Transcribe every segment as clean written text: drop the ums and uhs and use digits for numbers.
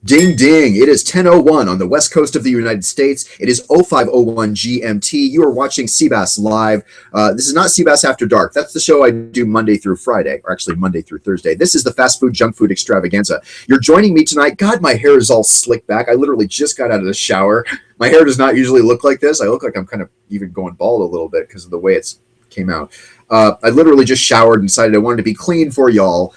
Ding ding. It is 10:01 on the west coast of the United States. It is 05:01 GMT. You are watching Seabass Live. This is not Seabass After Dark. That's the show I do Monday through Friday, or actually Monday through Thursday. This is the fast food, junk food extravaganza. You're joining me tonight. God, my hair is all slicked back. I literally just got out of the shower. My hair does not usually look like this. I look like I'm kind of even going bald a little bit because of the way it's came out. I literally just showered and decided I wanted to be clean for y'all.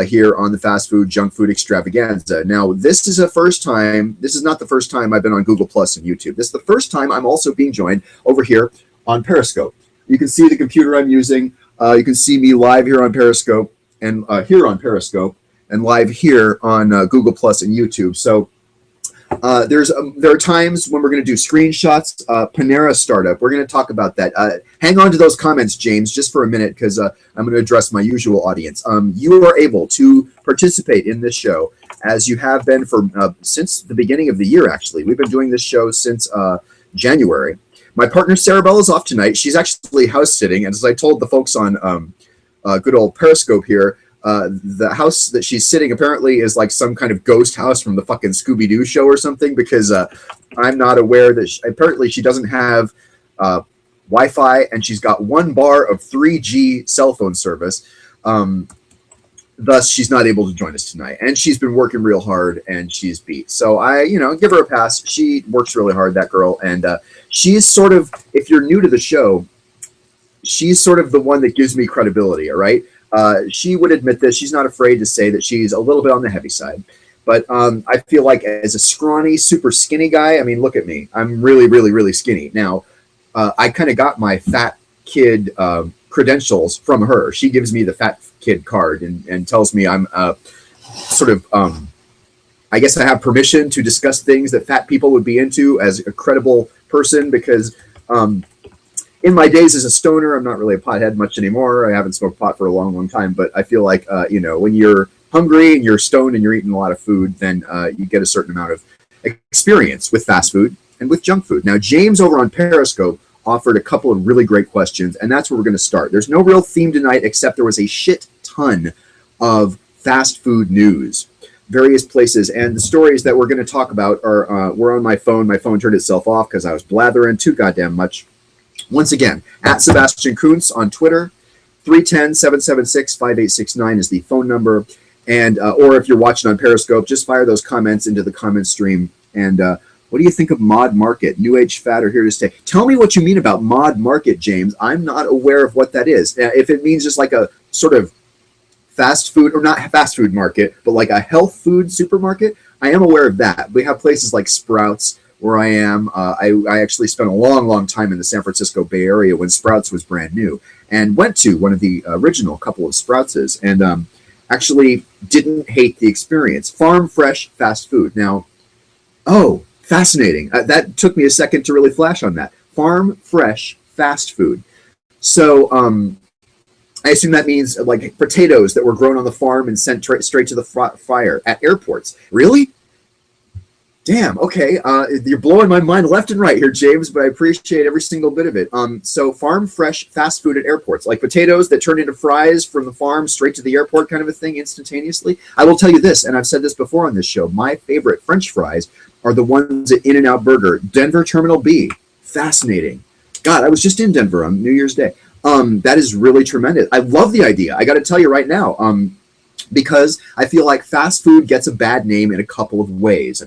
Here on the fast food, junk food extravaganza. Now, this is not the first time I've been on Google Plus and YouTube. This is the first time I'm also being joined over here on Periscope. You can see the computer I'm using. You can see me live here on Periscope and live here on Google Plus and YouTube. So there are times when we're going to do screenshots. Panera startup. We're going to talk about that. Hang on to those comments, James, just for a minute, because I'm going to address my usual audience. You are able to participate in this show as you have been for since the beginning of the year. Actually, we've been doing this show since January. My partner Sarah Bell is off tonight. She's actually house sitting, and as I told the folks on good old Periscope here. The house that she's sitting apparently is like some kind of ghost house from the fucking Scooby-Doo show or something, because I'm not aware that apparently she doesn't have Wi-Fi, and she's got one bar of 3G cell phone service. Thus, she's not able to join us tonight. And she's been working real hard, and she's beat. So I, give her a pass. She works really hard, that girl. And she's sort of, if you're new to the show, she's sort of the one that gives me credibility, all right? She would admit this. She's not afraid to say that she's a little bit on the heavy side. But I feel like as a scrawny, super skinny guy, I mean, look at me. I'm really, really, really skinny. Now, I kind of got my fat kid credentials from her. She gives me the fat kid card and tells me I'm I guess I have permission to discuss things that fat people would be into as a credible person, because in my days as a stoner, I'm not really a pothead much anymore. I haven't smoked pot for a long, long time, but I feel like, when you're hungry and you're stoned and you're eating a lot of food, then you get a certain amount of experience with fast food and with junk food. Now, James over on Periscope offered a couple of really great questions, and that's where we're going to start. There's no real theme tonight, except there was a shit ton of fast food news, various places, and the stories that we're going to talk about were on my phone. My phone turned itself off because I was blathering too goddamn much. Once again, at Sebastian Kuntz on Twitter, 310-776-5869 is the phone number. And or if you're watching on Periscope, just fire those comments into the comment stream. And what do you think of Mod Market? New Age Fat are here to stay. Tell me what you mean about Mod Market, James. I'm not aware of what that is. If it means just like a sort of fast food, or not fast food market, but like a health food supermarket, I am aware of that. We have places like Sprouts, where I am. I actually spent a long, long time in the San Francisco Bay Area when Sprouts was brand new, and went to one of the original couple of Sproutses, and actually didn't hate the experience. Farm fresh fast food. Now, fascinating. That took me a second to really flash on that. Farm fresh fast food. So I assume that means like potatoes that were grown on the farm and sent straight to the fryer at airports. Really? Damn, okay. You're blowing my mind left and right here, James, but I appreciate every single bit of it. So farm fresh fast food at airports, like potatoes that turn into fries from the farm straight to the airport kind of a thing instantaneously. I will tell you this, and I've said this before on this show, my favorite French fries are the ones at In-N-Out Burger, Denver Terminal B. Fascinating. God, I was just in Denver on New Year's Day. That is really tremendous. I love the idea. I got to tell you right now, because I feel like fast food gets a bad name in a couple of ways.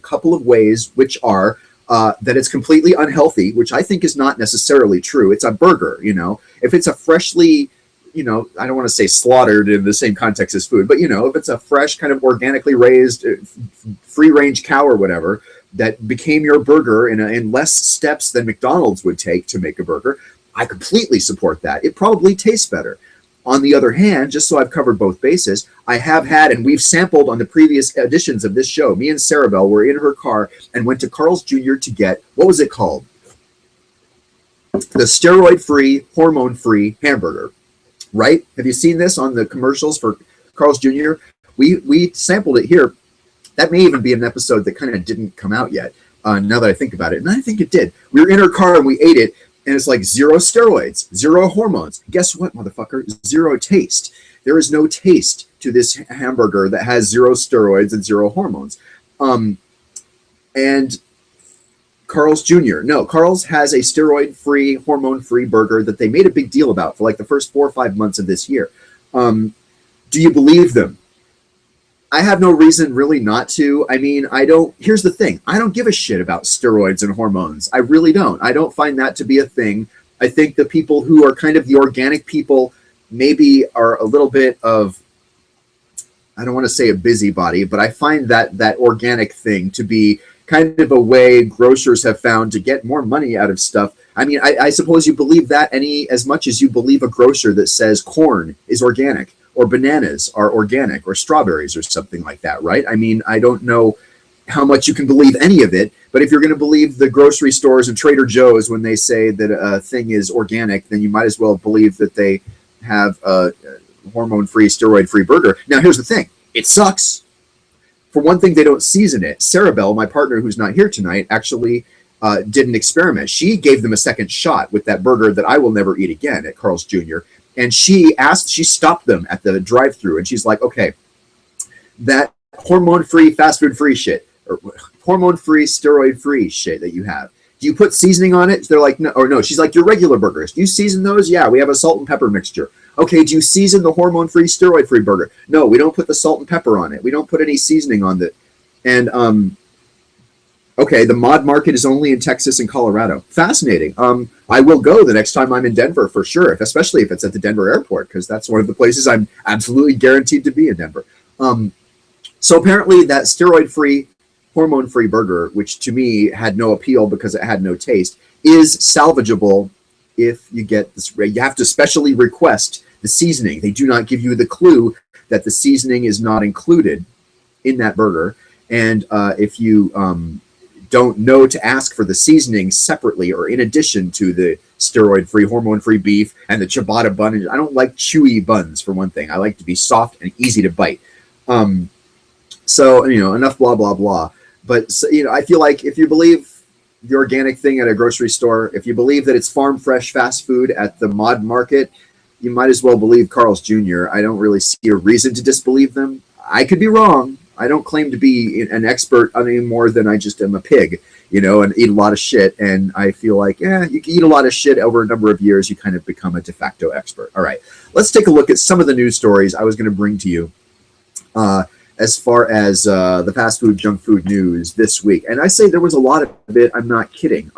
Which are that it's completely unhealthy, which I think is not necessarily true. It's a burger, If it's a freshly, I don't want to say slaughtered in the same context as food, but, if it's a fresh kind of organically raised free-range cow or whatever that became your burger in less steps than McDonald's would take to make a burger, I completely support that. It probably tastes better. On the other hand, just so I've covered both bases, I have had, and we've sampled on the previous editions of this show, me and Sarah Bell were in her car and went to Carl's Jr. to get, what was it called? The steroid-free, hormone-free hamburger, right? Have you seen this on the commercials for Carl's Jr.? We sampled it here. That may even be an episode that kind of didn't come out yet, now that I think about it. And I think it did. We were in her car and we ate it. And it's like 0 steroids, 0 hormones. Guess what, motherfucker? 0 taste. There is no taste to this hamburger that has 0 steroids and 0 hormones. and Carl's Jr. No, Carl's has a steroid-free, hormone-free burger that they made a big deal about for like the first 4 or 5 months of this year. Do you believe them? I have no reason really not to. I mean, I don't. Here's the thing: I don't give a shit about steroids and hormones. I really don't. I don't find that to be a thing. I think the people who are kind of the organic people maybe are a little bit of, I don't want to say a busybody, but I find that organic thing to be kind of a way grocers have found to get more money out of stuff. I mean, I suppose you believe that as much as you believe a grocer that says corn is organic or bananas are organic or strawberries or something like that, right? I mean, I don't know how much you can believe any of it, but if you're going to believe the grocery stores and Trader Joe's when they say that a thing is organic, then you might as well believe that they have a hormone-free, steroid-free burger. Now, here's the thing. It sucks. For one thing, they don't season it. Sarah Bell, my partner who's not here tonight, actually did an experiment. She gave them a second shot with that burger that I will never eat again at Carl's Jr. And she stopped them at the drive-thru, and she's like, okay, that hormone-free, fast food-free shit, or hormone-free, steroid-free shit that you have, do you put seasoning on it? They're like, no, or no. She's like, your regular burgers, do you season those? Yeah, we have a salt and pepper mixture. Okay, do you season the hormone-free, steroid-free burger? No, we don't put the salt and pepper on it. We don't put any seasoning on it. And, okay, the mod market is only in Texas and Colorado. Fascinating. I will go the next time I'm in Denver for sure, especially if it's at the Denver airport, because that's one of the places I'm absolutely guaranteed to be in Denver. So apparently that steroid-free, hormone-free burger, which to me had no appeal because it had no taste, is salvageable if you get this. You have to specially request the seasoning. They do not give you the clue that the seasoning is not included in that burger. And if you don't know to ask for the seasoning separately or in addition to the steroid-free, hormone-free beef and the ciabatta bun, I don't like chewy buns, for one thing. I like to be soft and easy to bite. So, enough blah, blah, blah. But, I feel like if you believe the organic thing at a grocery store, if you believe that it's farm fresh fast food at the mod market, you might as well believe Carl's Jr. I don't really see a reason to disbelieve them. I could be wrong. I don't claim to be an expert any more than I just am a pig, and eat a lot of shit. And I feel like, you can eat a lot of shit over a number of years. You kind of become a de facto expert. All right, let's take a look at some of the news stories I was going to bring to you as far as the fast food, junk food news this week. And I say there was a lot of it. I'm not kidding.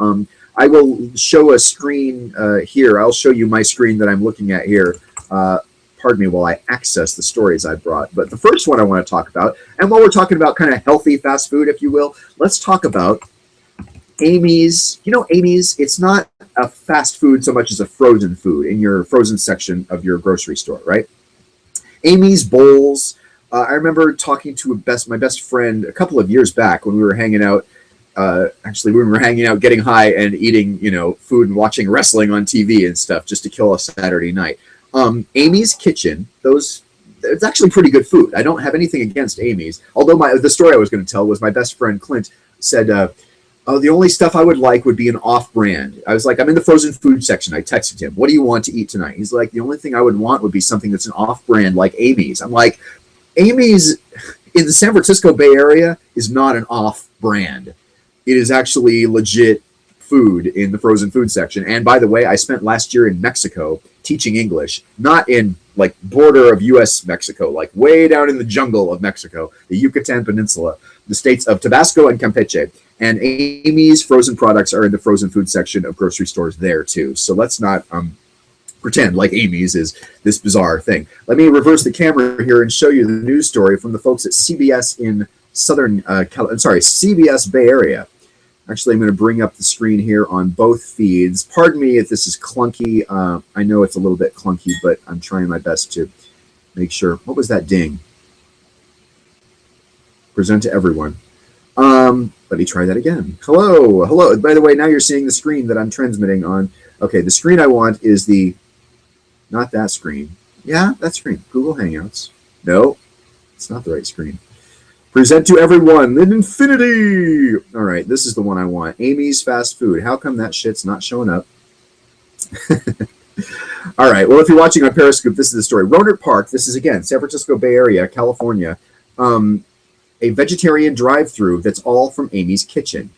I will show a screen here. I'll show you my screen that I'm looking at here. Pardon me while I access the stories I brought. But the first one I want to talk about, and while we're talking about kind of healthy fast food, if you will, let's talk about Amy's. Amy's, it's not a fast food so much as a frozen food in your frozen section of your grocery store, right? Amy's bowls. I remember talking to my best friend a couple of years back when we were hanging out. Actually, we were hanging out, getting high and eating, food and watching wrestling on TV and stuff just to kill a Saturday night. Amy's Kitchen, it's actually pretty good food. I don't have anything against Amy's, although the story I was going to tell was my best friend Clint said, the only stuff I would like would be an off-brand. I was like, I'm in the frozen food section. I texted him, what do you want to eat tonight? He's like, the only thing I would want would be something that's an off-brand like Amy's. I'm like, Amy's in the San Francisco Bay Area is not an off-brand. It is actually legit food in the frozen food section. And by the way, I spent last year in Mexico teaching English, not in like border of U.S. Mexico, like way down in the jungle of Mexico, the Yucatan Peninsula, the states of Tabasco and Campeche. And Amy's frozen products are in the frozen food section of grocery stores there too. So let's not pretend like Amy's is this bizarre thing. Let me reverse the camera here and show you the news story from the folks at CBS in CBS Bay Area. Actually, I'm going to bring up the screen here on both feeds. Pardon me if this is clunky. I know it's a little bit clunky, but I'm trying my best to make sure. What was that ding? Present to everyone. Let me try that again. Hello, hello. By the way, now you're seeing the screen that I'm transmitting on. Okay, the screen I want is not that screen. Yeah, that screen. Google Hangouts. No, it's not the right screen. Present to everyone in infinity. All right, this is the one I want. Amy's Fast Food. How come that shit's not showing up? All right, well, if you're watching on Periscope, this is the story. Rohnert Park, this is, again, San Francisco Bay Area, California. a vegetarian drive-through that's all from Amy's Kitchen.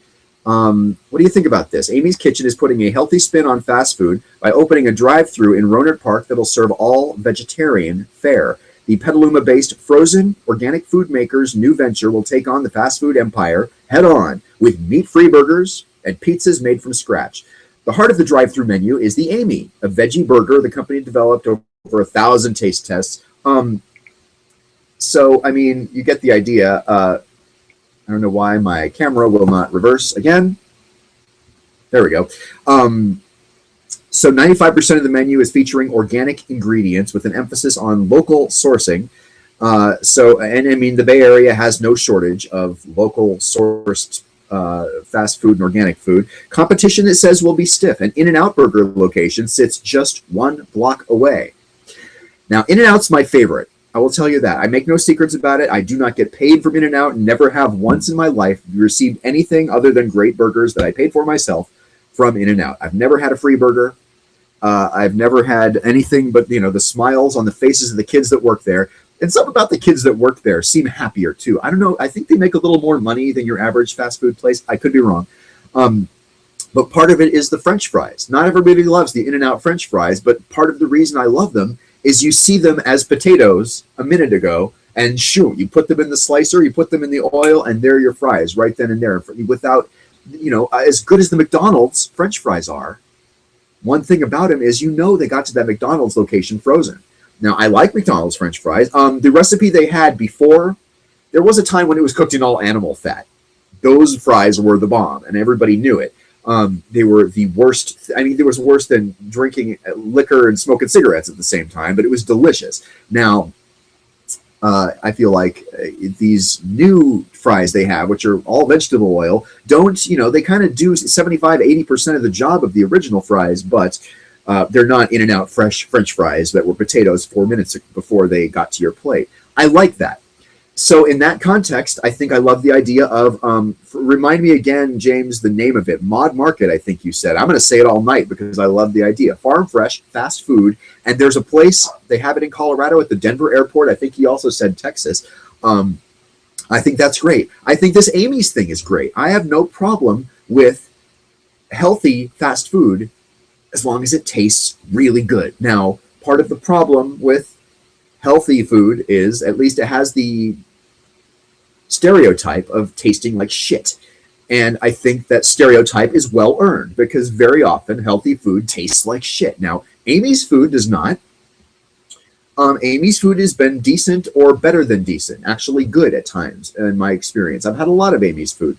What do you think about this? Amy's Kitchen is putting a healthy spin on fast food by opening a drive-through in Rohnert Park that'll serve all vegetarian fare. The Petaluma-based frozen organic food maker's new venture will take on the fast food empire head-on with meat-free burgers and pizzas made from scratch. The heart of the drive-through menu is the Amy, a veggie burger the company developed over 1,000 taste tests. So, I mean, you get the idea. I don't know why my camera will not reverse again. There we go. So 95% of the menu is featuring organic ingredients with an emphasis on local sourcing. And I mean, the Bay Area has no shortage of local sourced fast food and organic food. Competition, it says, will be stiff. An In-N-Out burger location sits just 1 block away. Now, In-N-Out's my favorite. I will tell you that. I make no secrets about it. I do not get paid from In-N-Out, never have once in my life received anything other than great burgers that I paid for myself from In-N-Out. I've never had a free burger. I've never had anything but, the smiles on the faces of the kids that work there. And something about the kids that work there seem happier, too. I don't know. I think they make a little more money than your average fast food place. I could be wrong. But part of it is the French fries. Not everybody loves the In-N-Out French fries, but part of the reason I love them is you see them as potatoes a minute ago, and shoot, you put them in the slicer, you put them in the oil, and there are your fries right then and there. Without, as good as the McDonald's French fries are, one thing about them is they got to that McDonald's location frozen. Now, I like McDonald's French fries. The recipe they had before, there was a time when it was cooked in all animal fat. Those fries were the bomb, and everybody knew it. They were the worst. I mean, it was worse than drinking liquor and smoking cigarettes at the same time, but it was delicious. Now, I feel like these new fries they have, which are all vegetable oil, they kind of do 75, 80% of the job of the original fries, but they're not In-N-Out fresh French fries that were potatoes 4 minutes before they got to your plate. I like that. So in that context, I think I love the idea of, remind me again, James, the name of it, Mod Market, I think you said. I'm going to say it all night because I love the idea. Farm fresh, fast food, and there's a place, they have it in Colorado at the Denver airport. I think he also said Texas. I think that's great. I think this Amy's thing is great. I have no problem with healthy fast food as long as it tastes really good. Now, part of the problem with healthy food is, at least it has the stereotype of tasting like shit. And I think that stereotype is well earned because very often healthy food tastes like shit. Now, Amy's food does not. Amy's food has been decent or better than decent, actually good at times in my experience. I've had a lot of Amy's food.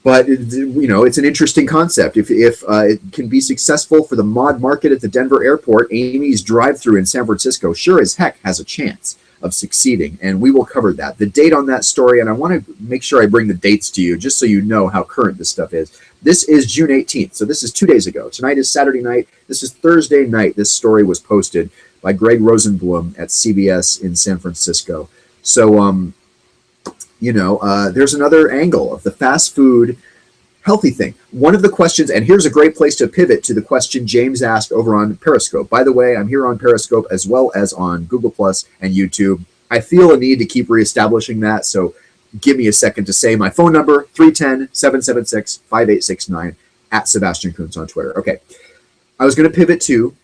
But, it's an interesting concept. If it can be successful for the Mod Market at the Denver airport, Amy's drive-thru in San Francisco sure as heck has a chance of succeeding, and we will cover that. The date on that story, and I want to make sure I bring the dates to you just so you know how current this stuff is. This is June 18th, so this is 2 days ago. Tonight is Saturday night. This is Thursday night. This story was posted by Greg Rosenblum at CBS in San Francisco. So, there's another angle of the fast food healthy thing. One of the questions, and here's a great place to pivot to the question James asked over on Periscope. By the way, I'm here on Periscope as well as on Google Plus and YouTube. I feel a need to keep reestablishing that, so give me a second to say my phone number, 310-776-5869, at Sebastian Kuntz on Twitter. Okay, I was going to pivot to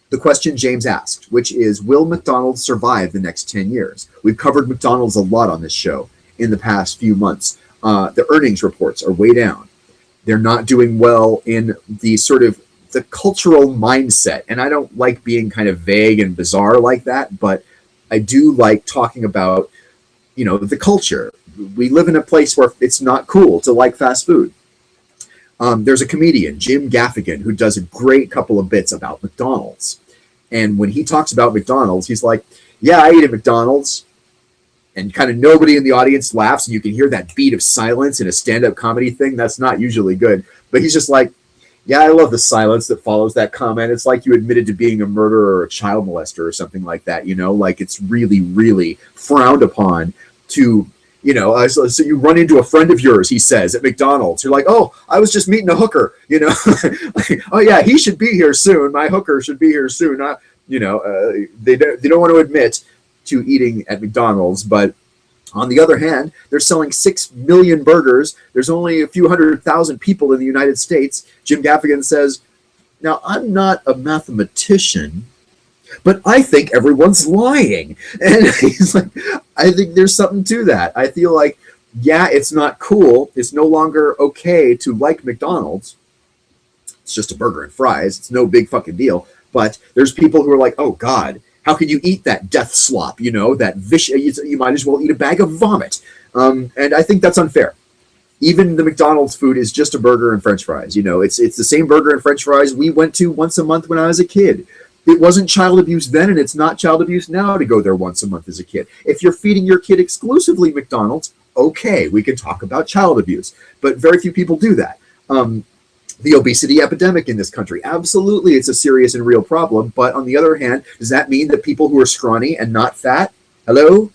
the question James asked, which is, will McDonald's survive the next 10 years? We've covered McDonald's a lot on this show in the past few months. The earnings reports are way down. They're not doing well in the sort of the cultural mindset. And I don't like being kind of vague and bizarre like that, but I do like talking about, the culture. We live in a place where it's not cool to like fast food. There's a comedian, Jim Gaffigan, who does a great couple of bits about McDonald's. And when he talks about McDonald's, he's like, yeah, I eat at McDonald's. And kind of nobody in the audience laughs, and you can hear that beat of silence in a stand-up comedy thing. That's not usually good. But he's just like, yeah, I love the silence that follows that comment. It's like you admitted to being a murderer or a child molester or something like that, like it's really, really frowned upon to, so you run into a friend of yours, he says, at McDonald's. You're like, oh, I was just meeting a hooker, like, oh, yeah, he should be here soon. My hooker should be here soon. They don't want to admit to eating at McDonald's, but on the other hand, they're selling 6 million burgers. There's only a few 100,000 people in the United States. Jim Gaffigan says, now, I'm not a mathematician, but I think everyone's lying. And he's like, I think there's something to that. I feel like, yeah, it's not cool. It's no longer okay to like McDonald's. It's just a burger and fries. It's no big fucking deal. But there's people who are like, oh, God, how can you eat that death slop? You know, that you might as well eat a bag of vomit. And I think that's unfair. Even the McDonald's food is just a burger and French fries. You know, it's the same burger and French fries we went to once a month when I was a kid. It wasn't child abuse then, and it's not child abuse now to go there once a month as a kid. If you're feeding your kid exclusively McDonald's, okay, we can talk about child abuse. But very few people do that. The obesity epidemic in this country, absolutely, it's a serious and real problem. But on the other hand, does that mean that people who are scrawny and not fat, hello?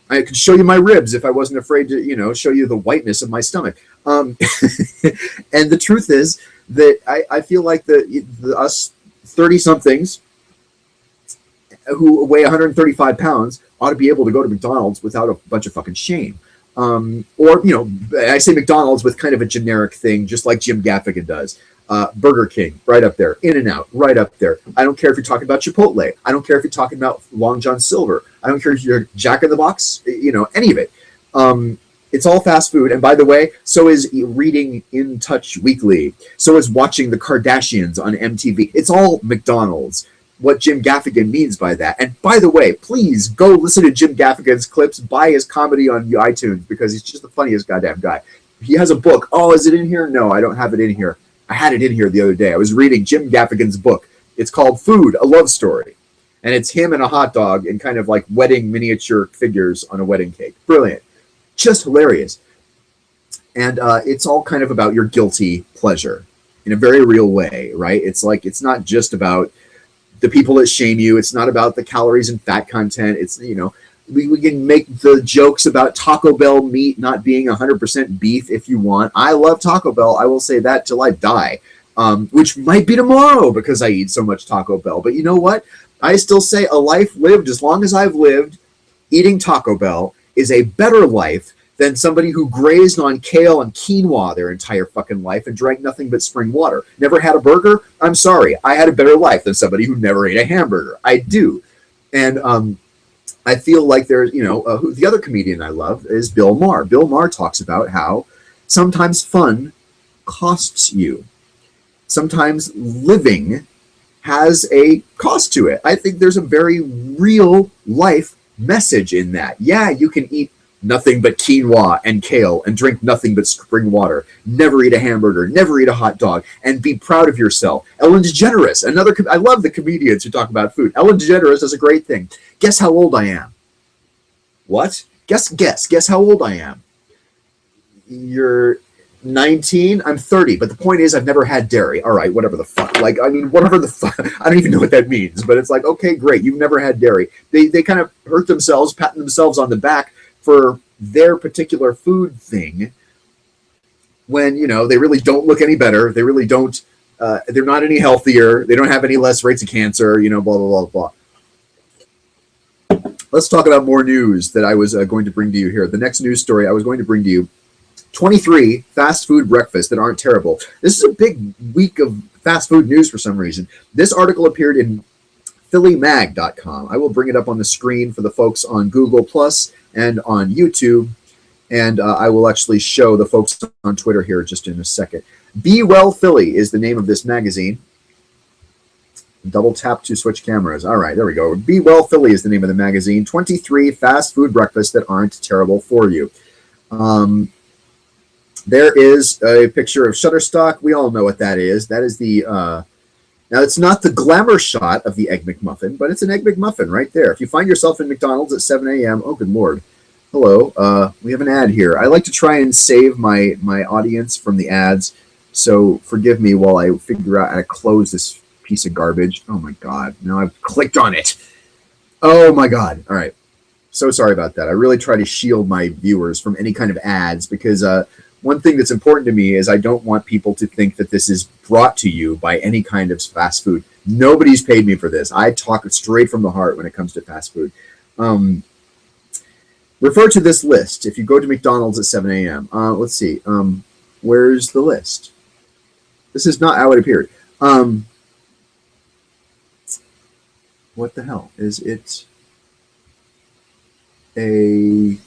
I could show you my ribs if I wasn't afraid to, you know, show you the whiteness of my stomach. And the truth is that I feel like us 30-somethings who weigh 135 pounds ought to be able to go to McDonald's without a bunch of fucking shame. Or, you know, I say McDonald's with kind of a generic thing, just like Jim Gaffigan does. Burger King, right up there. In-N-Out, right up there. I don't care if you're talking about Chipotle. I don't care if you're talking about Long John Silver. I don't care if you're Jack in the Box, you know, any of it. It's all fast food. And by the way, so is reading In Touch Weekly. So is watching the Kardashians on MTV. It's all McDonald's. What Jim Gaffigan means by that. And by the way, please go listen to Jim Gaffigan's clips, buy his comedy on iTunes, because he's just the funniest goddamn guy. He has a book. Oh, is it in here? No, I don't have it in here. I had it in here the other day. I was reading Jim Gaffigan's book. It's called Food, A Love Story. And it's him and a hot dog and kind of like wedding miniature figures on a wedding cake. Brilliant. Just hilarious. And it's all kind of about your guilty pleasure in a very real way, right? It's like, it's not just about the people that shame you. It's not about the calories and fat content. It's, you know, we can make the jokes about Taco Bell meat not being 100% beef if you want. I love Taco Bell. I will say that till I die, which might be tomorrow because I eat so much Taco Bell. But you know what? I still say a life lived as long as I've lived eating Taco Bell is a better life than somebody who grazed on kale and quinoa their entire fucking life and drank nothing but spring water. Never had a burger? I'm sorry. I had a better life than somebody who never ate a hamburger. I do. And I feel like there's, you know, the other comedian I love is Bill Maher. Bill Maher talks about how sometimes fun costs you. Sometimes living has a cost to it. I think there's a very real life message in that. Yeah, you can eat nothing but quinoa and kale and drink nothing but spring water. Never eat a hamburger, never eat a hot dog, and be proud of yourself. Ellen DeGeneres, I love the comedians who talk about food. Ellen DeGeneres does a great thing. Guess how old I am? What? Guess how old I am. You're 19, I'm 30, but the point is I've never had dairy. All right, whatever the fuck. Like, I mean, whatever the fuck. I don't even know what that means, but it's like, okay, great, you've never had dairy. They kind of hurt themselves, patting themselves on the back for their particular food thing when, you know, they really don't look any better. They really don't, they're not any healthier. They don't have any less rates of cancer, you know, blah, blah, blah, blah. Let's talk about more news that I was going to bring to you here. The next news story I was going to bring to you, 23 fast food breakfasts that aren't terrible. This is a big week of fast food news for some reason. This article appeared in phillymag.com. I will bring it up on the screen for the folks on Google Plus and on YouTube, and I will actually show the folks on Twitter here just in a second. Be Well Philly is the name of this magazine. Double tap to switch cameras. All right, there we go. Be Well Philly is the name of the magazine. 23 fast food breakfasts that aren't terrible for you. There is a picture of Shutterstock. We all know what that is. That is the... Now, it's not the glamour shot of the Egg McMuffin, but it's an Egg McMuffin right there. If you find yourself in McDonald's at 7 a.m., oh, good Lord. Hello, we have an ad here. I like to try and save my audience from the ads, so forgive me while I figure out how to close this piece of garbage. Oh, my God. Now I've clicked on it. Oh, my God. All right. So sorry about that. I really try to shield my viewers from any kind of ads because one thing that's important to me is I don't want people to think that this is brought to you by any kind of fast food. Nobody's paid me for this. I talk straight from the heart when it comes to fast food. Um, refer to this list if you go to McDonald's at 7 a.m. Let's see. Where's the list? This is not how it appeared. What the hell? Is it a...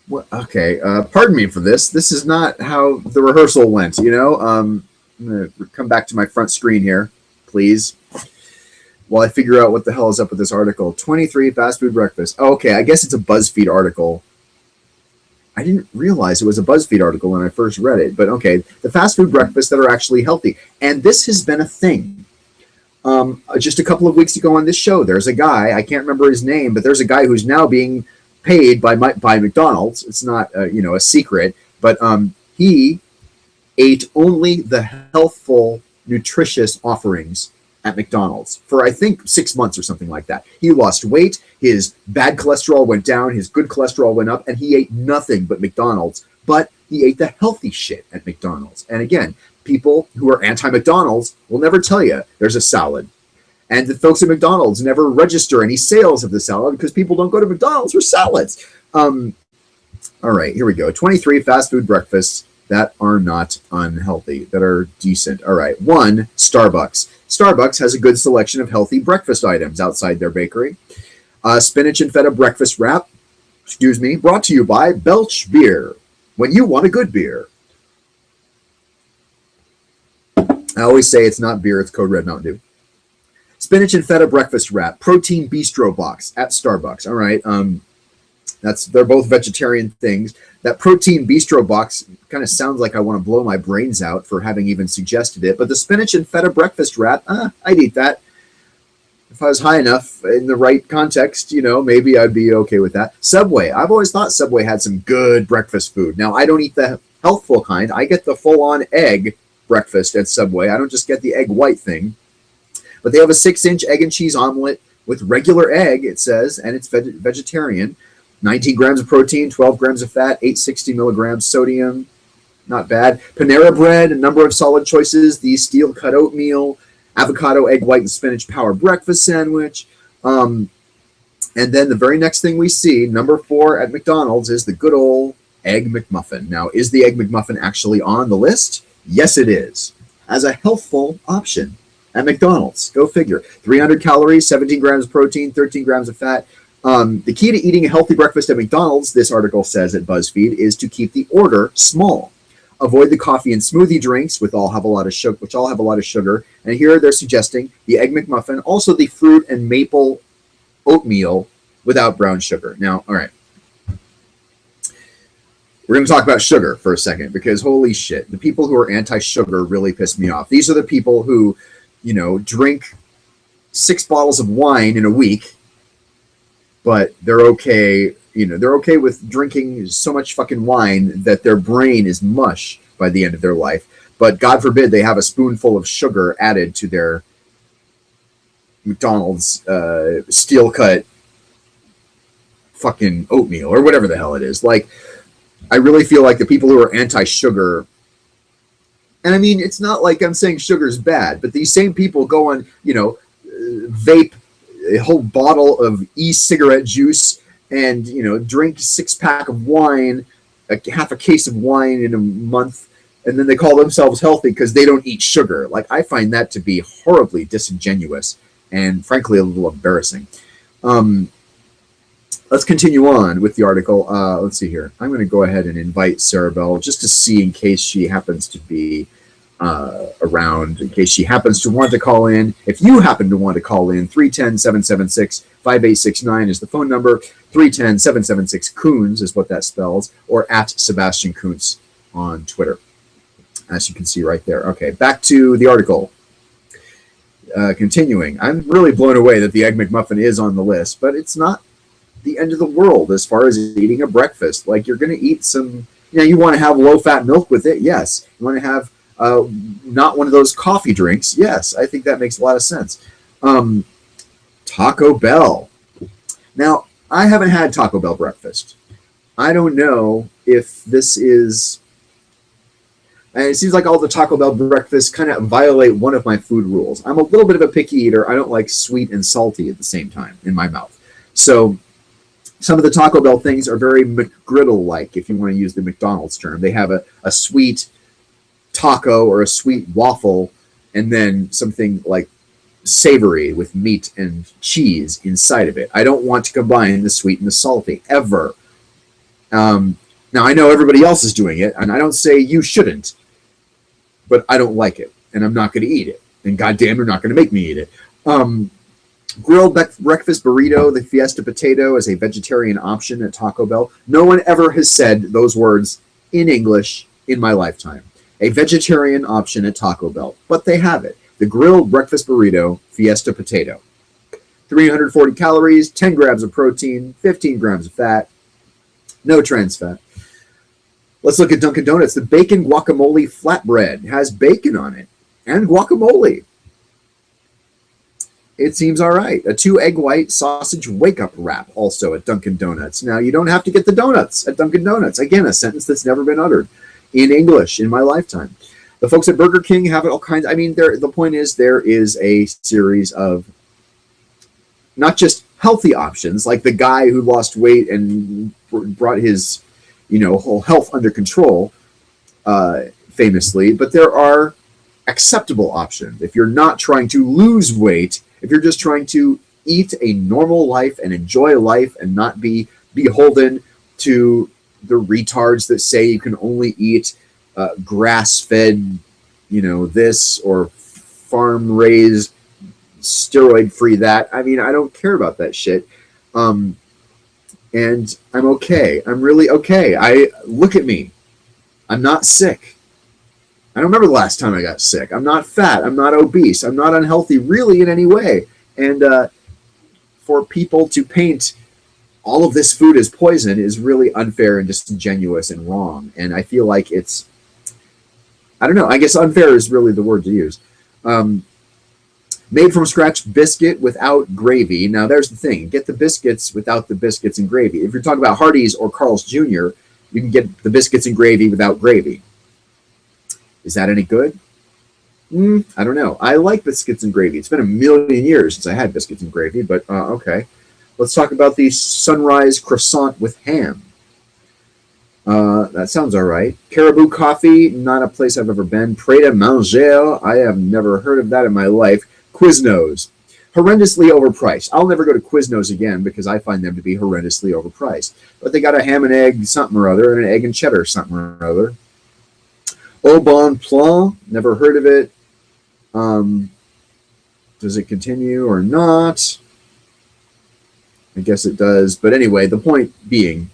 What? Okay, pardon me for this. This is not how the rehearsal went, you know? I'm going to come back to my front screen here, please, while I figure out what the hell is up with this article. 23 fast food breakfast. Oh, okay, I guess it's a BuzzFeed article. I didn't realize it was a BuzzFeed article when I first read it, but okay. The fast food breakfasts that are actually healthy. And this has been a thing. Just a couple of weeks ago on this show, there's a guy, I can't remember his name, but there's a guy who's now being paid by McDonald's. It's not a secret, but he ate only the healthful, nutritious offerings at McDonald's for I think 6 months or something like that. He lost weight, his bad cholesterol went down, his good cholesterol went up, and he ate nothing but McDonald's. But he ate the healthy shit at McDonald's. And again, people who are anti-McDonald's will never tell you there's a salad. And the folks at McDonald's never register any sales of the salad because people don't go to McDonald's for salads. All right, here we go. 23 fast food breakfasts that are not unhealthy, that are decent. All right, 1, Starbucks. Starbucks has a good selection of healthy breakfast items outside their bakery. Spinach and feta breakfast wrap, brought to you by Belch Beer. When you want a good beer. I always say it's not beer, it's Code Red Mountain Dew. Spinach and feta breakfast wrap, protein bistro box at Starbucks. All right, they're both vegetarian things. That protein bistro box kind of sounds like I want to blow my brains out for having even suggested it. But the spinach and feta breakfast wrap, I'd eat that. If I was high enough in the right context, maybe I'd be okay with that. Subway. I've always thought Subway had some good breakfast food. Now, I don't eat the healthful kind. I get the full-on egg breakfast at Subway. I don't just get the egg white thing. But they have a 6-inch egg and cheese omelet with regular egg, it says, and it's vegetarian. 19 grams of protein, 12 grams of fat, 860 milligrams sodium. Not bad. Panera Bread, a number of solid choices. The steel-cut oatmeal, avocado, egg white, and spinach power breakfast sandwich. And then the very next thing we see, number 4 at McDonald's, is the good old Egg McMuffin. Now, is the Egg McMuffin actually on the list? Yes, it is. As a healthful option at McDonald's. Go figure. 300 calories, 17 grams of protein, 13 grams of fat. The key to eating a healthy breakfast at McDonald's, this article says at BuzzFeed, is to keep the order small. Avoid the coffee and smoothie drinks, which all have a lot of sugar. And here they're suggesting the Egg McMuffin, also the fruit and maple oatmeal without brown sugar. Now, all right. We're going to talk about sugar for a second because holy shit, the people who are anti-sugar really piss me off. These are the people who, drink 6 bottles of wine in a week, but they're okay. They're okay with drinking so much fucking wine that their brain is mush by the end of their life. But God forbid they have a spoonful of sugar added to their McDonald's steel-cut fucking oatmeal or whatever the hell it is. Like, I really feel like the people who are anti-sugar, and I mean, it's not like I'm saying sugar's bad, but these same people go on, vape a whole bottle of e-cigarette juice and, drink 6-pack of wine, half a case of wine in a month, and then they call themselves healthy because they don't eat sugar. Like, I find that to be horribly disingenuous and, frankly, a little embarrassing. Let's continue on with the article. Let's see here. I'm going to go ahead and invite Sarah Bell just to see in case she happens to be around, in case she happens to want to call in. If you happen to want to call in, 310-776-5869 is the phone number. 310-776-Coons is what that spells, or at Sebastian Kuntz on Twitter, as you can see right there. Okay, back to the article. Continuing. I'm really blown away that the Egg McMuffin is on the list, but it's not the end of the world as far as eating a breakfast. Like, you're going to eat some, you want to have low-fat milk with it? Yes. You want to have not one of those coffee drinks? Yes. I think that makes a lot of sense. Taco Bell. Now, I haven't had Taco Bell breakfast. I don't know if this is And it seems like all the Taco Bell breakfasts kind of violate one of my food rules. I'm a little bit of a picky eater. I don't like sweet and salty at the same time in my mouth. So some of the Taco Bell things are very McGriddle-like, if you want to use the McDonald's term. They have a sweet taco or a sweet waffle, and then something like savory with meat and cheese inside of it. I don't want to combine the sweet and the salty ever. Now, I know everybody else is doing it, and I don't say you shouldn't, but I don't like it, and I'm not going to eat it. And goddamn, you're not going to make me eat it. Grilled breakfast burrito, the Fiesta potato, is a vegetarian option at Taco Bell. No one ever has said those words in English in my lifetime. A vegetarian option at Taco Bell, but they have it. The grilled breakfast burrito, Fiesta potato. 340 calories, 10 grams of protein, 15 grams of fat, no trans fat. Let's look at Dunkin' Donuts. The bacon guacamole flatbread has bacon on it and guacamole. It seems all right. A 2-egg white sausage wake-up wrap also at Dunkin' Donuts. Now, you don't have to get the donuts at Dunkin' Donuts. Again, a sentence that's never been uttered in English in my lifetime. The folks at Burger King have all kinds. I mean, the point is there is a series of not just healthy options, like the guy who lost weight and brought his, whole health under control, famously, but there are acceptable options. If you're not trying to lose weight, if you're just trying to eat a normal life and enjoy life and not be beholden to the retards that say you can only eat grass-fed, this, or farm-raised, steroid-free that. I mean, I don't care about that shit. And I'm okay. I'm really okay. Look at me. I'm not sick. I don't remember the last time I got sick. I'm not fat. I'm not obese. I'm not unhealthy really in any way. And for people to paint all of this food as poison is really unfair and disingenuous and wrong. And I feel like it's, I don't know, I guess unfair is really the word to use. Made from scratch biscuit without gravy. Now, there's the thing. Get the biscuits without the biscuits and gravy. If you're talking about Hardee's or Carl's Jr., you can get the biscuits and gravy without gravy. Is that any good? I don't know. I like biscuits and gravy. It's been a million years since I had biscuits and gravy, but okay. Let's talk about the sunrise croissant with ham. That sounds all right. Caribou Coffee, not a place I've ever been. Près de Manger, I have never heard of that in my life. Quiznos, horrendously overpriced. I'll never go to Quiznos again because I find them to be horrendously overpriced. But they got a ham and egg something or other and an egg and cheddar something or other. Au Bon Plan, never heard of it. Does it continue or not? I guess it does. But anyway, the point being,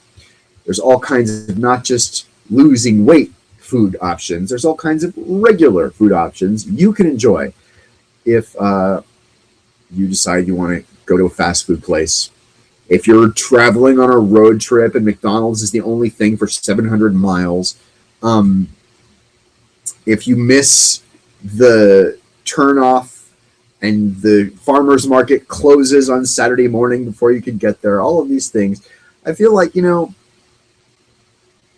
there's all kinds of not just losing weight food options. There's all kinds of regular food options you can enjoy if you decide you want to go to a fast food place. If you're traveling on a road trip and McDonald's is the only thing for 700 miles, if you miss the turnoff and the farmer's market closes on Saturday morning before you can get there, all of these things, I feel like,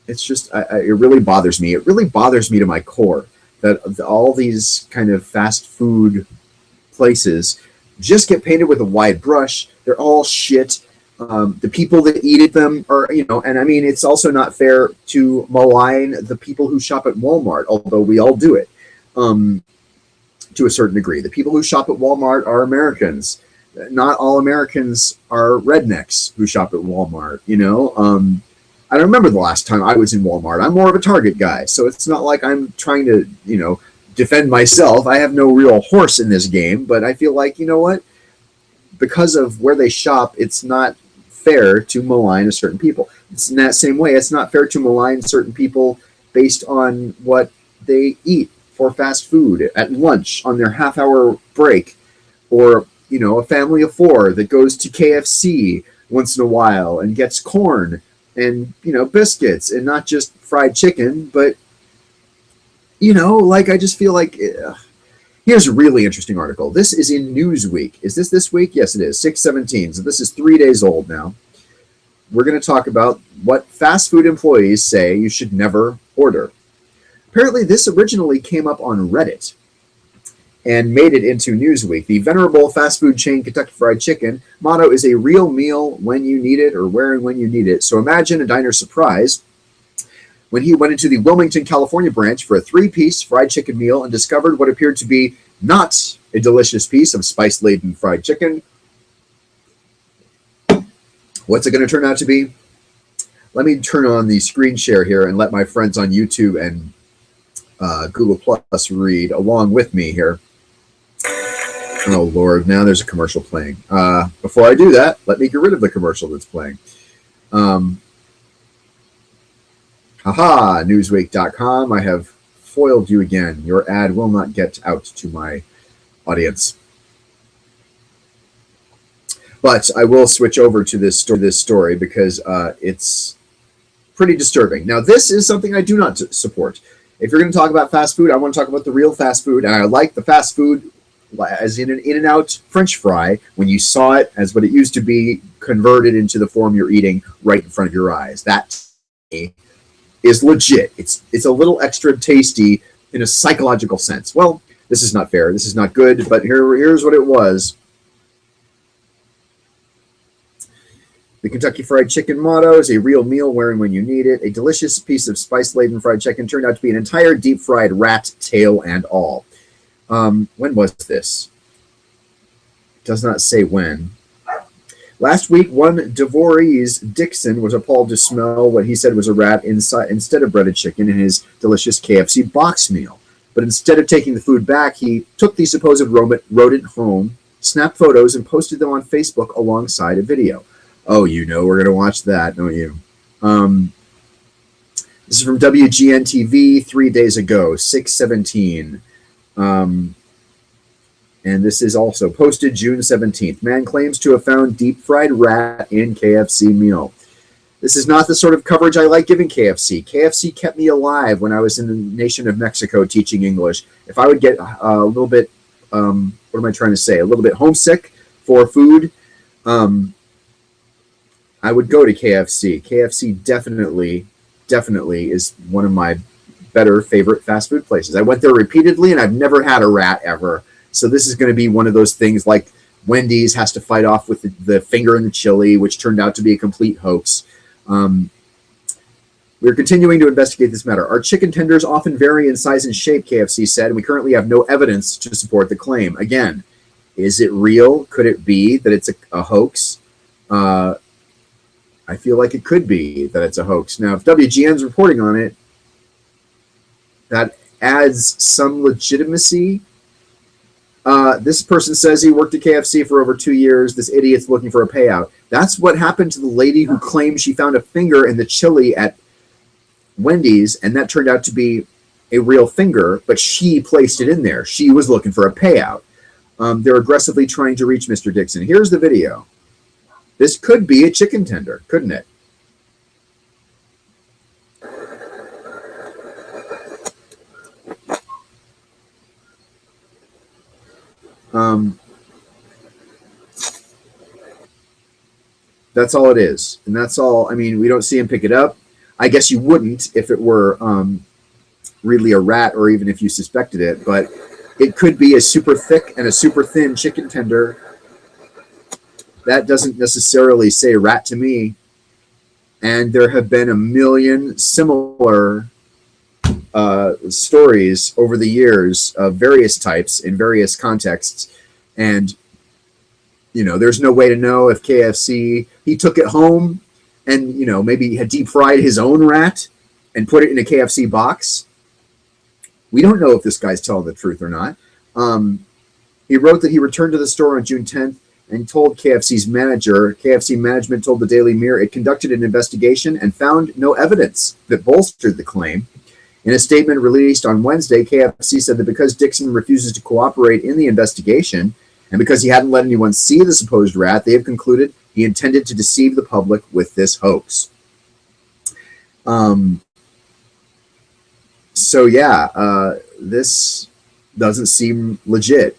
it's just, it really bothers me. It really bothers me to my core that all these kind of fast food places just get painted with a wide brush. They're all shit. The people that eat at them are, and I mean, it's also not fair to malign the people who shop at Walmart, although we all do it to a certain degree. The people who shop at Walmart are Americans. Not all Americans are rednecks who shop at Walmart, I don't remember the last time I was in Walmart. I'm more of a Target guy, so it's not like I'm trying to, defend myself. I have no real horse in this game, but I feel like, what? Because of where they shop, it's not fair to malign a certain people. It's in that same way, it's not fair to malign certain people based on what they eat for fast food at lunch on their half-hour break, or, a family of 4 that goes to KFC once in a while and gets corn and, biscuits and not just fried chicken, but, I just feel like, here's a really interesting article. This is in Newsweek. Is this week? Yes, it is. 6/17. So this is 3 days old now. We're going to talk about what fast food employees say you should never order. Apparently, this originally came up on Reddit and made it into Newsweek. The venerable fast food chain Kentucky Fried Chicken motto is a real meal when you need it, or where and when you need it. So imagine a diner's surprise when he went into the Wilmington, California branch for a 3-piece fried chicken meal and discovered what appeared to be not a delicious piece of spice-laden fried chicken. What's it going to turn out to be? Let me turn on the screen share here and let my friends on YouTube and Google Plus read along with me here. Oh, Lord, now there's a commercial playing. Before I do that, let me get rid of the commercial that's playing. Haha, Newsweek.com. I have foiled you again. Your ad will not get out to my audience. But I will switch over to this story because it's pretty disturbing. Now, this is something I do not support. If you're going to talk about fast food, I want to talk about the real fast food, and I like the fast food as in an In-N-Out French fry when you saw it as what it used to be converted into the form you're eating right in front of your eyes. That is legit. It's a little extra tasty in a psychological sense. Well, this is not fair. This is not good, but here's what it was. The Kentucky Fried Chicken motto is a real meal where and when you need it. A delicious piece of spice-laden fried chicken turned out to be an entire deep-fried rat, tail, and all. When was this? It does not say when. Last week, one DeVorese Dixon was appalled to smell what he said was a rat instead of breaded chicken in his delicious KFC box meal. But instead of taking the food back, he took the supposed rodent home, snapped photos, and posted them on Facebook alongside a video. Oh, you know we're going to watch that, don't you? This is from WGN-TV 3 days ago, 6/17. And this is also posted June 17th. Man claims to have found deep-fried rat in KFC meal. This is not the sort of coverage I like giving KFC. KFC kept me alive when I was in the nation of Mexico teaching English. If I would get a little bit, what am I trying to say? A little bit homesick for food, I would go to KFC. KFC definitely is one of my better favorite fast food places. I went there repeatedly, and I've never had a rat ever. So this is going to be one of those things like Wendy's has to fight off with the finger in the chili, which turned out to be a complete hoax. We're continuing to investigate this matter. Our chicken tenders often vary in size and shape, KFC said, and we currently have no evidence to support the claim. Again, is it real? Could it be that it's a hoax? I feel like it could be that it's a hoax. Now, if WGN's reporting on it, that adds some legitimacy. This person says he worked at KFC for over 2 years. This idiot's looking for a payout. That's what happened to the lady who claimed she found a finger in the chili at Wendy's, and that turned out to be a real finger, but she placed it in there. She was looking for a payout. They're aggressively trying to reach Mr. Dixon. Here's the video. This could be a chicken tender, couldn't it? That's all it is. And that's all. I mean, we don't see him pick it up. I guess you wouldn't if it were really a rat, or even if you suspected it, but it could be a super thick and a super thin chicken tender. That doesn't necessarily say rat to me. And there have been a million similar stories over the years of various types in various contexts. And, you know, there's no way to know if KFC, he took it home and, you know, maybe had deep fried his own rat and put it in a KFC box. We don't know if this guy's telling the truth or not. He wrote that he returned to the store on June 10th and told KFC's manager. KFC management told the Daily Mirror it conducted an investigation and found no evidence that bolstered the claim. In a statement released on Wednesday, KFC said that because Dixon refuses to cooperate in the investigation and because he hadn't let anyone see the supposed rat, they have concluded he intended to deceive the public with this hoax. So yeah, this doesn't seem legit.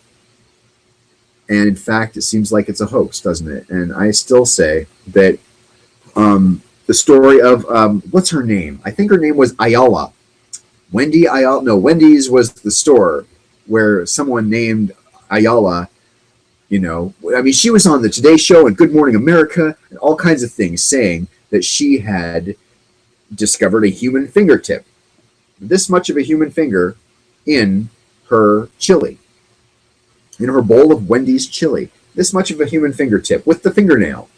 And in fact, it seems like it's a hoax, doesn't it? And I still say that the story of, what's her name? I think her name was Ayala. Wendy's was the store where someone named Ayala, she was on the Today Show and Good Morning America and all kinds of things saying that she had discovered a human fingertip, this much of a human finger, in her chili, in her bowl of Wendy's chili, this much of a human fingertip with the fingernail.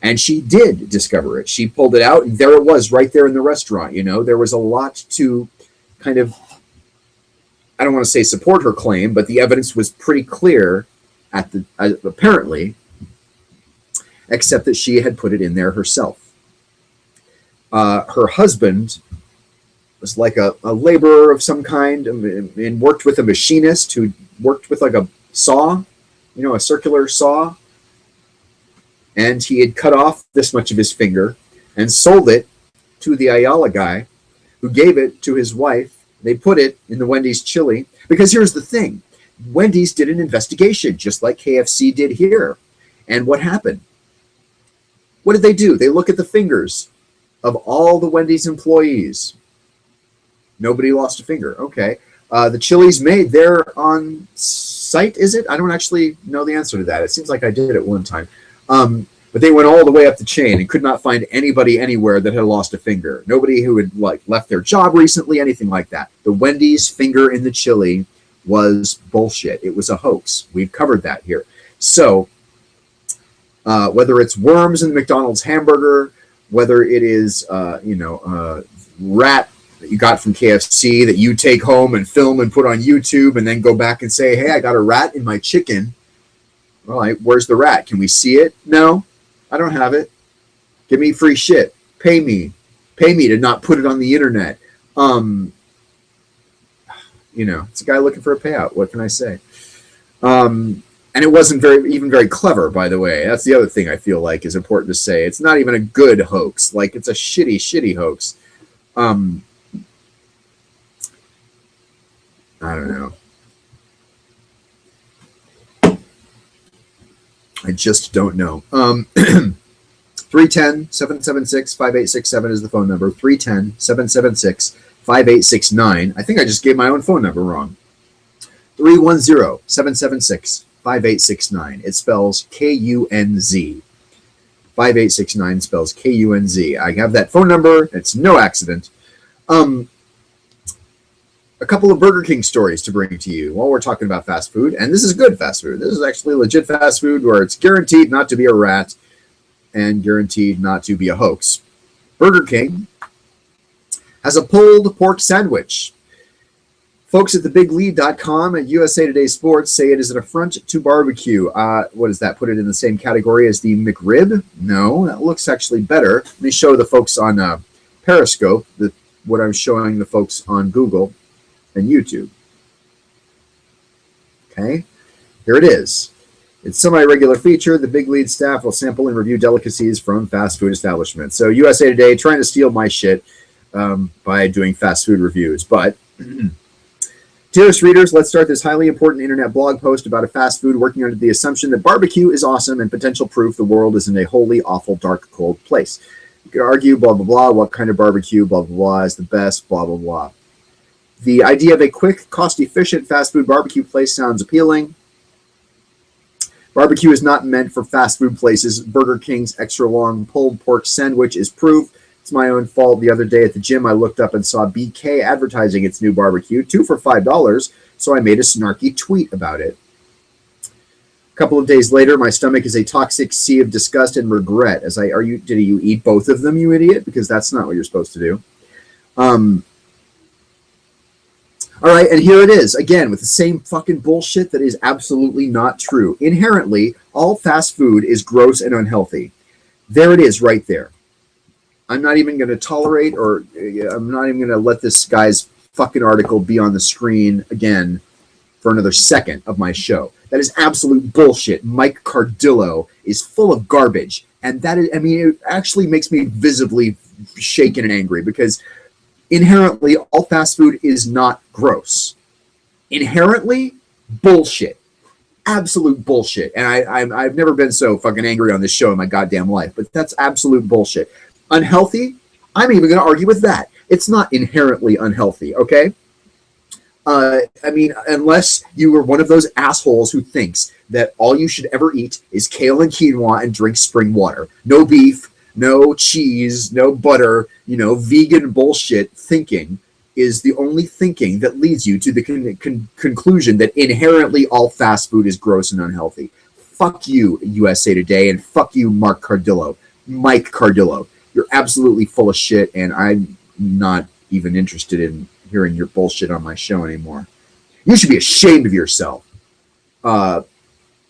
And she did discover it. She pulled it out, and there it was right there in the restaurant. There was a lot to kind of, I don't want to say support her claim, but the evidence was pretty clear apparently, except that she had put it in there herself. Her husband was like a laborer of some kind and worked with a machinist who worked with like a saw, a circular saw. And he had cut off this much of his finger and sold it to the Ayala guy, who gave it to his wife. They put it in the Wendy's chili. Because here's the thing. Wendy's did an investigation, just like KFC did here. And what happened? What did they do? They look at the fingers of all the Wendy's employees. Nobody lost a finger. Okay. The chili's made there on site, is it? I don't actually know the answer to that. It seems like I did at one time. But they went all the way up the chain and could not find anybody anywhere that had lost a finger. Nobody who had left their job recently, anything like that. The Wendy's finger in the chili was bullshit. It was a hoax. We've covered that here. So whether it's worms in the McDonald's hamburger, whether it is rat that you got from KFC that you take home and film and put on YouTube and then go back and say, hey, I got a rat in my chicken. All right, where's the rat? Can we see it? No, I don't have it. Give me free shit. Pay me to not put it on the internet. It's a guy looking for a payout. What can I say? And it wasn't very clever, by the way. That's the other thing I feel like is important to say. It's not even a good hoax. Like, it's a shitty hoax. I don't know. I just don't know. 310-776-5867 is the phone number. 310-776-5869. I think I just gave my own phone number wrong. 310-776-5869. It spells K-U-N-Z. 5869 spells K-U-N-Z. I have that phone number. It's no accident. A couple of Burger King stories to bring to you while we're talking about fast food. And this is good fast food. This is actually legit fast food where it's guaranteed not to be a rat and guaranteed not to be a hoax. Burger King has a pulled pork sandwich. Folks at thebiglead.com and USA Today Sports say it is an affront to barbecue. What does that put it in the same category as the McRib? No, that looks actually better. Let me show the folks on Periscope what I'm showing the folks on Google and YouTube. Okay, here it is. It's semi-regular feature. The Big Lead staff will sample and review delicacies from fast food establishments. So USA Today trying to steal my shit by doing fast food reviews. But dearest readers, let's start this highly important internet blog post about a fast food working under the assumption that barbecue is awesome and potential proof the world is in a wholly awful, dark, cold place. You could argue, blah, blah, blah, what kind of barbecue, blah, blah, blah, is the best, blah, blah, blah. The idea of a quick, cost-efficient fast food barbecue place sounds appealing. Barbecue is not meant for fast food places. Burger King's extra-long pulled pork sandwich is proof. It's my own fault. The other day at the gym, I looked up and saw BK advertising its new barbecue, 2 for $5, so I made a snarky tweet about it. A couple of days later, my stomach is a toxic sea of disgust and regret. Did you eat both of them, you idiot? Because that's not what you're supposed to do. All right, and here it is, again, with the same fucking bullshit that is absolutely not true. Inherently, all fast food is gross and unhealthy. There it is right there. I'm not even going to tolerate I'm not even going to let this guy's fucking article be on the screen again for another second of my show. That is absolute bullshit. Mike Cardillo is full of garbage. And that is, it actually makes me visibly shaken and angry because inherently, all fast food is not gross. Inherently, bullshit. Absolute bullshit. And I've never been so fucking angry on this show in my goddamn life, but that's absolute bullshit. Unhealthy? I'm even going to argue with that. It's not inherently unhealthy, okay? I mean, unless you were one of those assholes who thinks that all you should ever eat is kale and quinoa and drink spring water. No beef, no cheese, no butter, vegan bullshit thinking is the only thinking that leads you to the conclusion that inherently all fast food is gross and unhealthy. Fuck you, USA Today, and fuck you, Mike Cardillo. You're absolutely full of shit, and I'm not even interested in hearing your bullshit on my show anymore. You should be ashamed of yourself.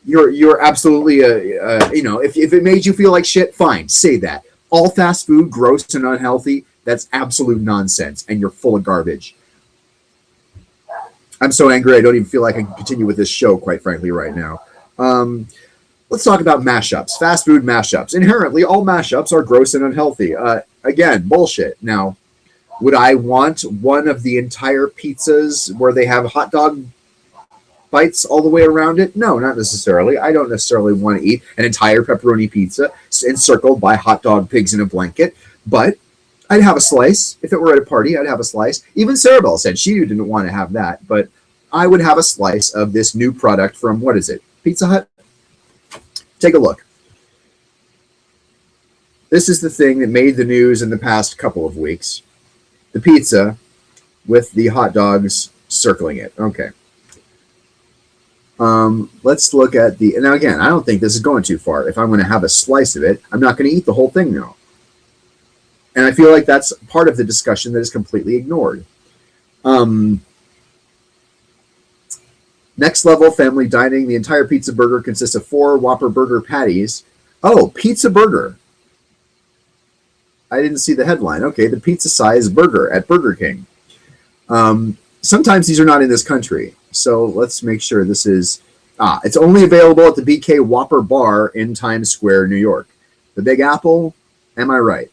You're absolutely if it made you feel like shit, fine, say that. All fast food, gross and unhealthy, that's absolute nonsense, and you're full of garbage. I'm so angry I don't even feel like I can continue with this show, quite frankly, right now. Let's talk about mashups, fast food mashups. Inherently, all mashups are gross and unhealthy. Again, bullshit. Now, would I want one of the entire pizzas where they have hot dog bites all the way around it? No, not necessarily. I don't necessarily want to eat an entire pepperoni pizza encircled by hot dog pigs in a blanket, but I'd have a slice. If it were at a party, I'd have a slice. Even Sarabelle said she didn't want to have that, but I would have a slice of this new product from, what is it, Pizza Hut? Take a look. This is the thing that made the news in the past couple of weeks. The pizza with the hot dogs circling it. Okay. Let's look at the... Now, again, I don't think this is going too far. If I'm going to have a slice of it, I'm not going to eat the whole thing now. And I feel like that's part of the discussion that is completely ignored. Next level family dining. The entire pizza burger consists of 4 Whopper burger patties. Oh, pizza burger. I didn't see the headline. Okay, the pizza size burger at Burger King. Sometimes these are not in this country. So let's make sure this is... it's only available at the BK Whopper Bar in Times Square, New York. The Big Apple, am I right?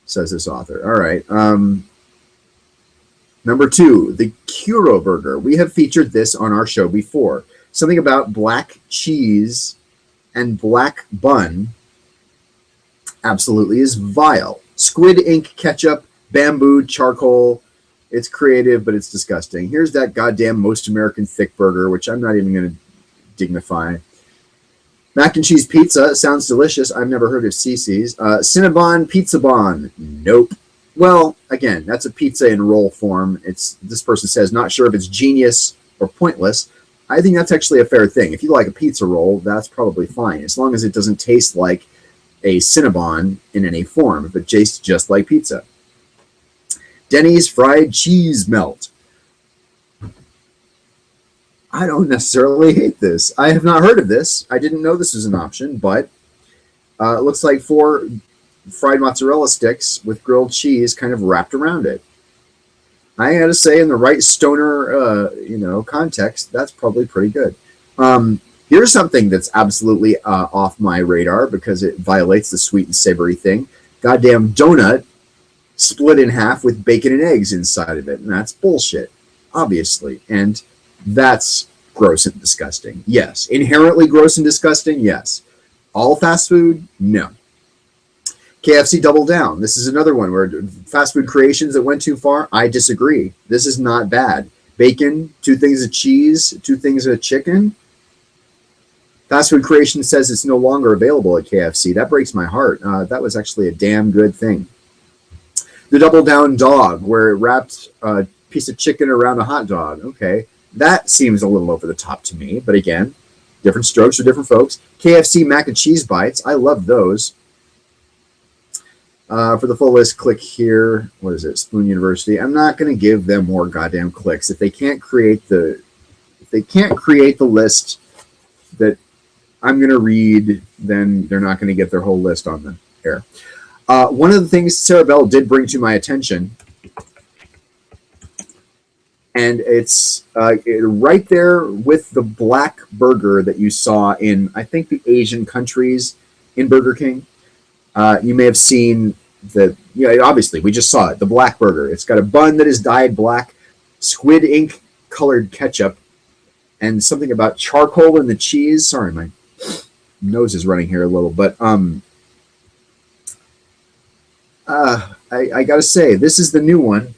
Says this author. All right. Number 2, the Curo Burger. We have featured this on our show before. Something about black cheese and black bun absolutely is vile. Squid ink ketchup, bamboo, charcoal. It's creative, but it's disgusting. Here's that goddamn Most American Thick Burger, which I'm not even going to dignify. Mac and cheese pizza sounds delicious. I've never heard of Cece's. Cinnabon Pizza Bon. Nope. Well, again, that's a pizza in roll form. This person says, not sure if it's genius or pointless. I think that's actually a fair thing. If you like a pizza roll, that's probably fine, as long as it doesn't taste like a Cinnabon in any form, if it tastes just like pizza. Denny's fried cheese melt. I don't necessarily hate this. I have not heard of this. I didn't know this was an option, but it looks like 4 fried mozzarella sticks with grilled cheese kind of wrapped around it. I gotta say, in the right stoner, context, that's probably pretty good. Here's something that's absolutely off my radar because it violates the sweet and savory thing. Goddamn donut split in half with bacon and eggs inside of it, and that's bullshit, obviously. And that's gross and disgusting. Yes. Inherently gross and disgusting. Yes. All fast food? No. KFC Double Down. This is another one where fast food creations that went too far. I disagree. This is not bad. Bacon, 2 things of cheese, 2 things of chicken. Fast food creation says it's no longer available at KFC. That breaks my heart. That was actually a damn good thing. The Double Down Dog, where it wrapped a piece of chicken around a hot dog. Okay. That seems a little over the top to me. But again, different strokes for different folks. KFC mac and cheese bites. I love those. For the full list, click here. What is it? Spoon University. I'm not going to give them more goddamn clicks. If they can't create the list that I'm going to read, then they're not going to get their whole list on the air. One of the things Sarabelle did bring to my attention, and it's right there with the black burger that you saw in, I think, the Asian countries in Burger King. You may have seen obviously, we just saw it, the black burger. It's got a bun that is dyed black, squid ink colored ketchup, and something about charcoal in the cheese. Sorry, my nose is running here a little, but I gotta say, this is the new one,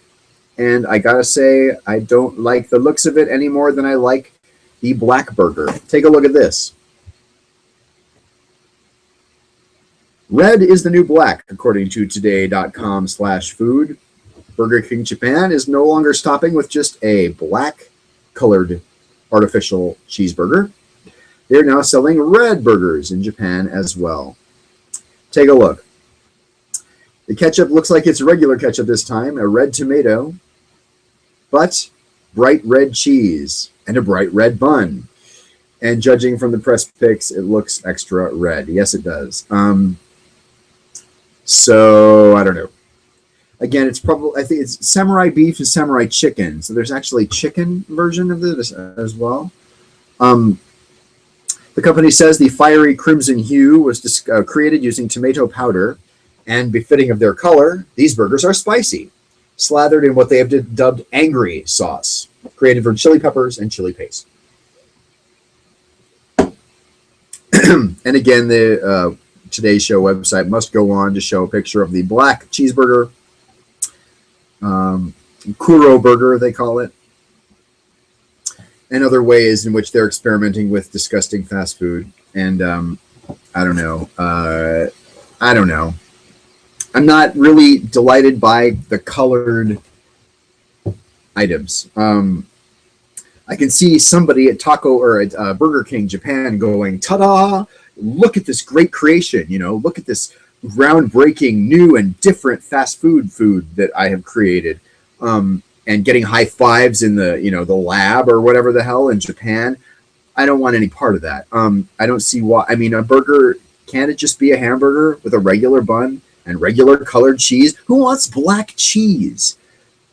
and I gotta say, I don't like the looks of it any more than I like the black burger. Take a look at this. Red is the new black, according to today.com/food. Burger King Japan is no longer stopping with just a black colored artificial cheeseburger. They're now selling red burgers in Japan as well. Take a look. The ketchup looks like it's regular ketchup this time, a red tomato, but bright red cheese and a bright red bun. And judging from the press pics, it looks extra red. Yes, it does. So I don't know. Again, it's probably, I think it's samurai beef and samurai chicken. So there's actually chicken version of this as well. The company says the fiery crimson hue was created using tomato powder, and befitting of their color, these burgers are spicy, slathered in what they have dubbed angry sauce, created from chili peppers and chili paste. And again, the Today Show website must go on to show a picture of the black cheeseburger, Kuro burger, they call it, and other ways in which they're experimenting with disgusting fast food. And I don't know. I don't know. I'm not really delighted by the colored items. I can see somebody at Taco or at Burger King Japan going, ta-da! Look at this great creation. You know, look at this groundbreaking, new and different fast food that I have created. And getting high fives in the, you know, the lab or whatever the hell in Japan. I don't want any part of that. I don't see why. I mean, a burger, can't it just be a hamburger with a regular bun and regular colored cheese? Who wants black cheese?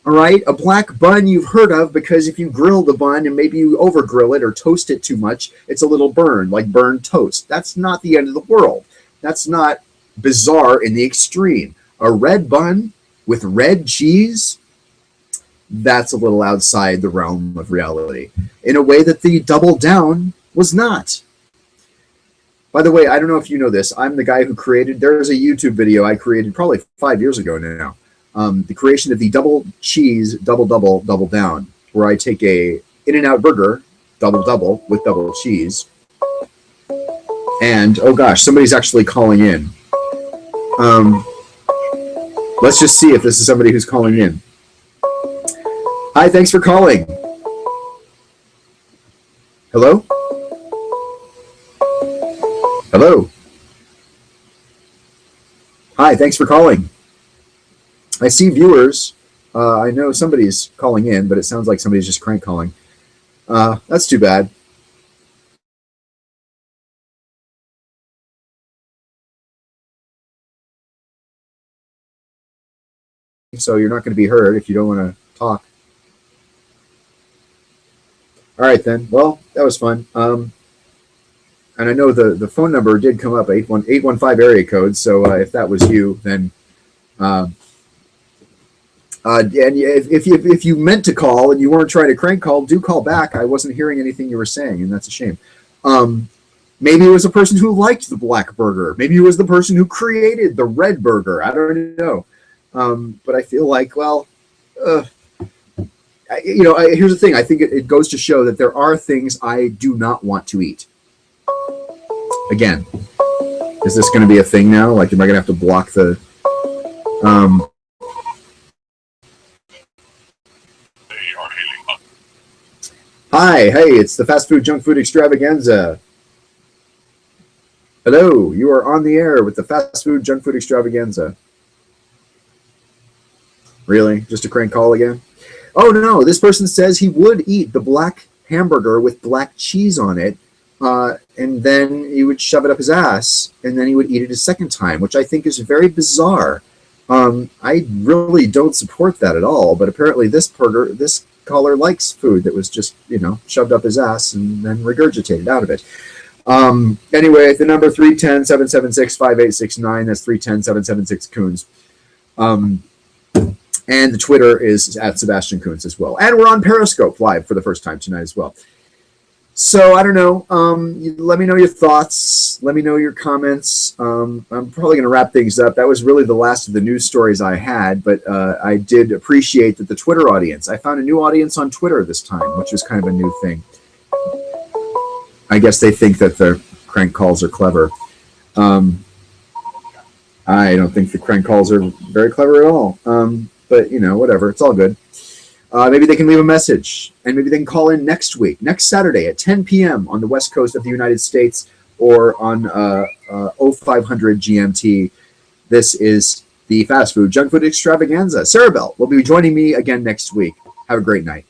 All right, a black bun you've heard of because if you grill the bun and maybe you over grill it or toast it too much, it's a little burned, like burned toast. That's not the end of the world. That's not bizarre in the extreme. A red bun with red cheese, that's a little outside the realm of reality in a way that the Double Down was not. By the way, I don't know if you know this. I'm the guy who created, there's a YouTube video I created probably 5 years ago now. The creation of the double cheese, double down, where I take a In-N-Out burger, double with double cheese. And, oh gosh, somebody's actually calling in. Let's just see if this is somebody who's calling in. Hi, thanks for calling. Hello? Hello? Hi, thanks for calling. I see viewers. I know somebody's calling in, but it sounds like somebody's just crank calling. That's too bad. So you're not going to be heard if you don't want to talk. All right, then. Well, that was fun. And I know the phone number did come up, 815 area code. So if that was you, then... and if you meant to call and you weren't trying to crank call, do call back. I wasn't hearing anything you were saying, and that's a shame. Maybe it was a person who liked the black burger. Maybe it was the person who created the red burger. I don't know. But I feel like, well, here's the thing. I think it goes to show that there are things I do not want to eat. Again, is this going to be a thing now? Like, am I going to have to block the... Hi, hey, it's the Fast Food Junk Food Extravaganza. Hello, you are on the air with the Fast Food Junk Food Extravaganza. Really? Just a crank call again? Oh, no, this person says he would eat the black hamburger with black cheese on it, and then he would shove it up his ass, and then he would eat it a second time, which I think is very bizarre. I really don't support that at all, but apparently this caller likes food that was just, shoved up his ass and then regurgitated out of it. Anyway, the number 310-776-5869, that's 310-776-Coons. And the Twitter is at Sebastian Coons as well. And we're on Periscope live for the first time tonight as well. So I don't know. Let me know your thoughts. Let me know your comments. I'm probably going to wrap things up. That was really the last of the news stories I had, but I did appreciate that the Twitter audience. I found a new audience on Twitter this time, which was kind of a new thing. I guess they think that the crank calls are clever. Um, I don't think the crank calls are very clever at all. But whatever. It's all good. Maybe they can leave a message, and maybe they can call in next week, next Saturday at 10 p.m. on the west coast of the United States, or on 0500 GMT. This is the Fast Food Junk Food Extravaganza. Sarah Bell will be joining me again next week. Have a great night.